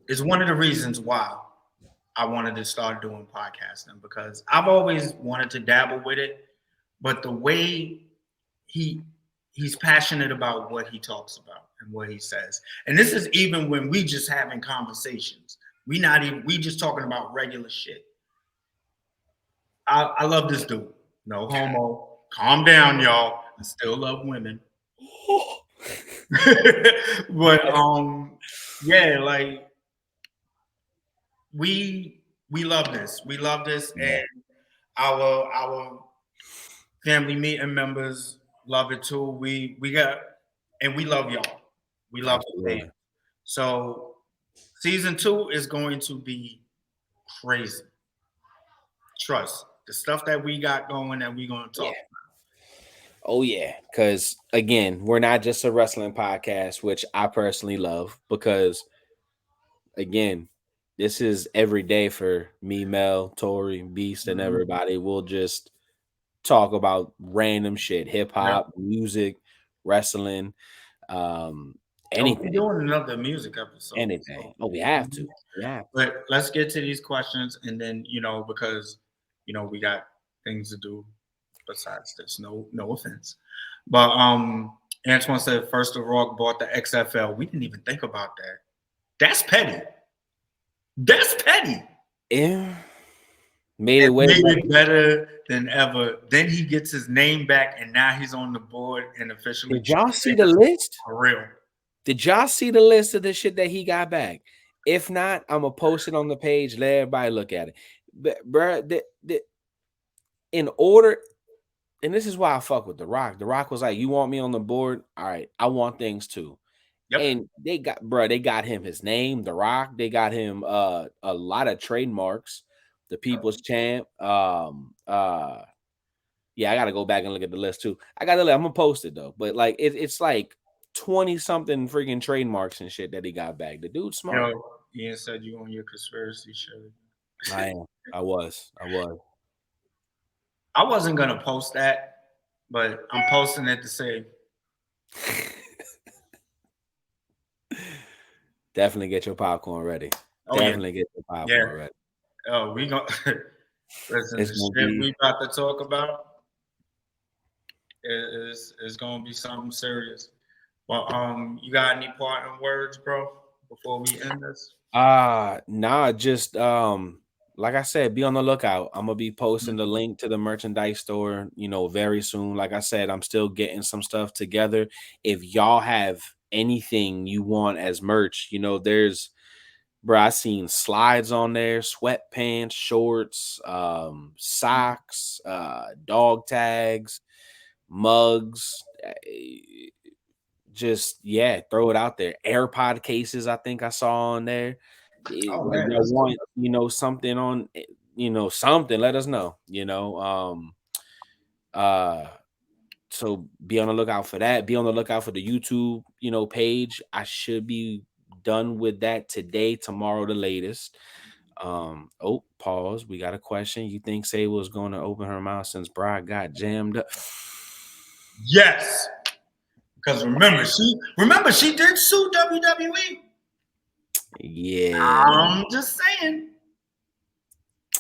is one of the reasons why I wanted to start doing podcasting, because I've always wanted to dabble with it, but the way he's passionate about what he talks about and what he says. And this is even when we just having conversations. We just talking about regular shit. I love this dude. No homo. Calm down, y'all. I still love women. But yeah, like we love this. We love this, and our family meeting members love it too. We love y'all. We love it. So season 2 is going to be crazy. Trust the stuff that we got going that we're going to talk about. Oh yeah, because again, we're not just a wrestling podcast, which I personally love, because again, this is every day for me, Mel, Tori, Beast, and everybody. We'll just talk about random shit, hip hop, music, wrestling, anything. We're doing another music episode. Anything. Oh, we have to. Yeah. But let's get to these questions, and then because we got things to do besides this. No offense. But Antoine said first the Rock bought the XFL. We didn't even think about that. That's petty. Yeah. Made it better than ever. Then he gets his name back, and now he's on the board and officially. Did y'all see the list? For real. Did y'all see the list of the shit that he got back? If not, I'm gonna post it on the page. Let everybody look at it. bruh, in order, and this is why I fuck with The Rock. The Rock was like, "You want me on the board? All right, I want things too." Yep. And they got him his name, The Rock. They got him a lot of trademarks. The People's Champ. Yeah, I gotta go back and look at the list too. I'm gonna post it though, but like it's like 20 something freaking trademarks and shit that he got back. The dude's smart. Yo, Ian said you on your conspiracy show. I am. I was. I wasn't gonna post that, but I'm posting it to say Definitely get your popcorn ready. Oh, Definitely get your popcorn ready. Oh, we gonna listen. It's The gonna shit be- we about to talk about is gonna be something serious. But you got any parting words, bro, before we end this? Nah, just like I said, be on the lookout. I'm gonna be posting the link to the merchandise store, very soon. Like I said, I'm still getting some stuff together. If y'all have anything you want as merch, there's I seen slides on there, sweatpants, shorts, socks, dog tags, mugs. Just throw it out there. AirPod cases, I think I saw on there. Oh, Like, man, y'all want, something on, something, let us know, so be on the lookout for that. Be on the lookout for the YouTube, page. I should be done with that today, tomorrow, the latest. Pause. We got a question. You think Say was going to open her mouth since Brock got jammed up? Yes. Because remember she did sue WWE. Yeah. I'm just saying.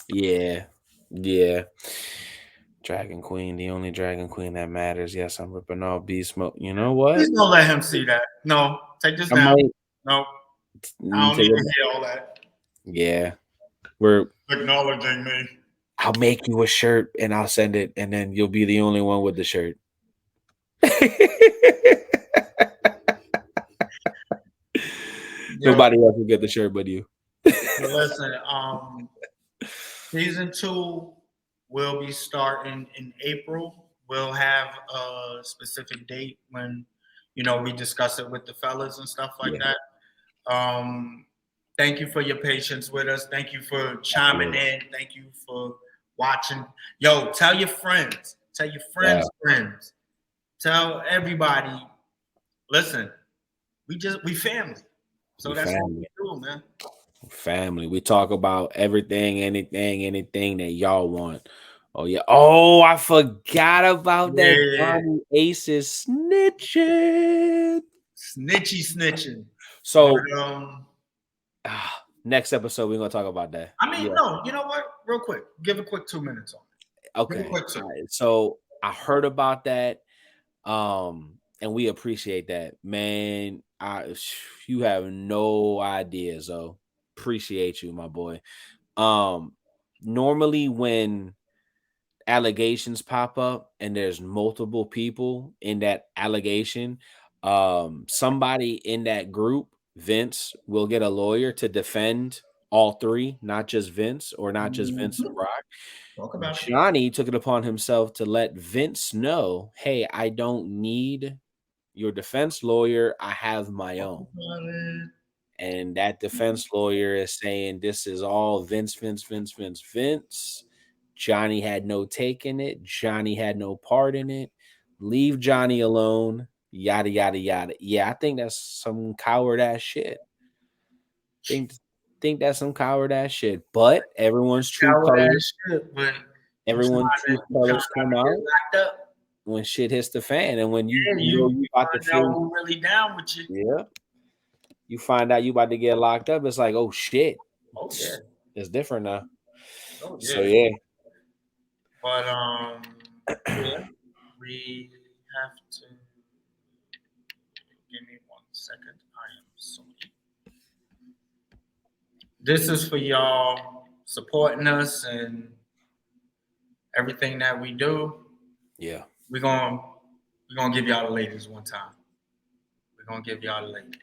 Yeah. Dragon Queen, the only Dragon Queen that matters. Yes, I'm ripping off Beast Mode. You know what? Please don't let him see that. No, take this down. No, I don't need to hear all that. Yeah. We're acknowledging me. I'll make you a shirt and I'll send it, and then you'll be the only one with the shirt. Nobody else will get the shirt but you. Listen, season 2 will be starting in April. We'll have a specific date when we discuss it with the fellas and stuff like that. Thank you for your patience with us. Thank you for chiming in. Thank you for watching. Yo, tell your friends. Tell your friends' friends. Tell everybody. Listen, we family. So that's what we do, man. Family. We talk about everything, anything that y'all want. Oh yeah. Oh, I forgot about that. Johnny Ace is snitching. Snitching. So next episode we're gonna talk about that. I mean, no, you know what? Real quick, give a quick 2 minutes on it. Okay. Right. So I heard about that, and we appreciate that, man. You have no idea, so appreciate you, my boy. Normally when allegations pop up and there's multiple people in that allegation, somebody in that group, Vince, will get a lawyer to defend all three, not just Vince or not just Vince and Brock. Johnny took it upon himself to let Vince know, hey, I don't need your defense lawyer. I have my own. And that defense lawyer is saying this is all Vince. Johnny had no take in it. Johnny had no part in it. Leave Johnny alone. Yada, yada, yada. Yeah, I think that's some coward ass shit. Think that's some coward ass shit. But everyone's true colors. Everyone's true colors come out when shit hits the fan, and when you about to feel really down with you. Yeah. You find out you about to get locked up. It's like, oh shit. Oh yeah. It's different now. Oh yeah. So yeah. But we have to give me 1 second. I am sorry. This is for y'all supporting us and everything that we do. Yeah. We're gonna give y'all the ladies one time. We're gonna give y'all the ladies.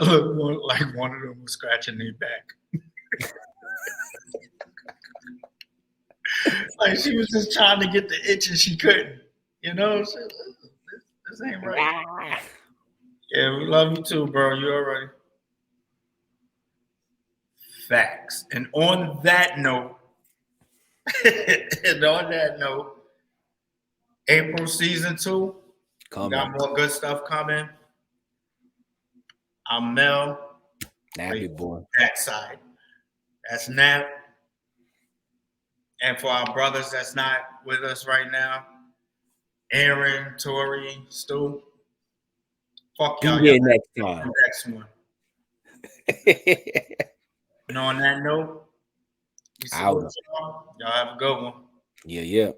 looked like one of them was scratching their back. Like she was just trying to get the itch and she couldn't. You know, this ain't right. Yeah, we love you too, bro. You already. Facts. And on that note, April season 2. We got more good stuff coming. I'm Mel. Nappy boy. That side. That's Nap. And for our brothers that's not with us right now, Aaron, Tori, Stu. Fuck y'all. Be here next time. Next one. And on that note, y'all have a good one. Yeah.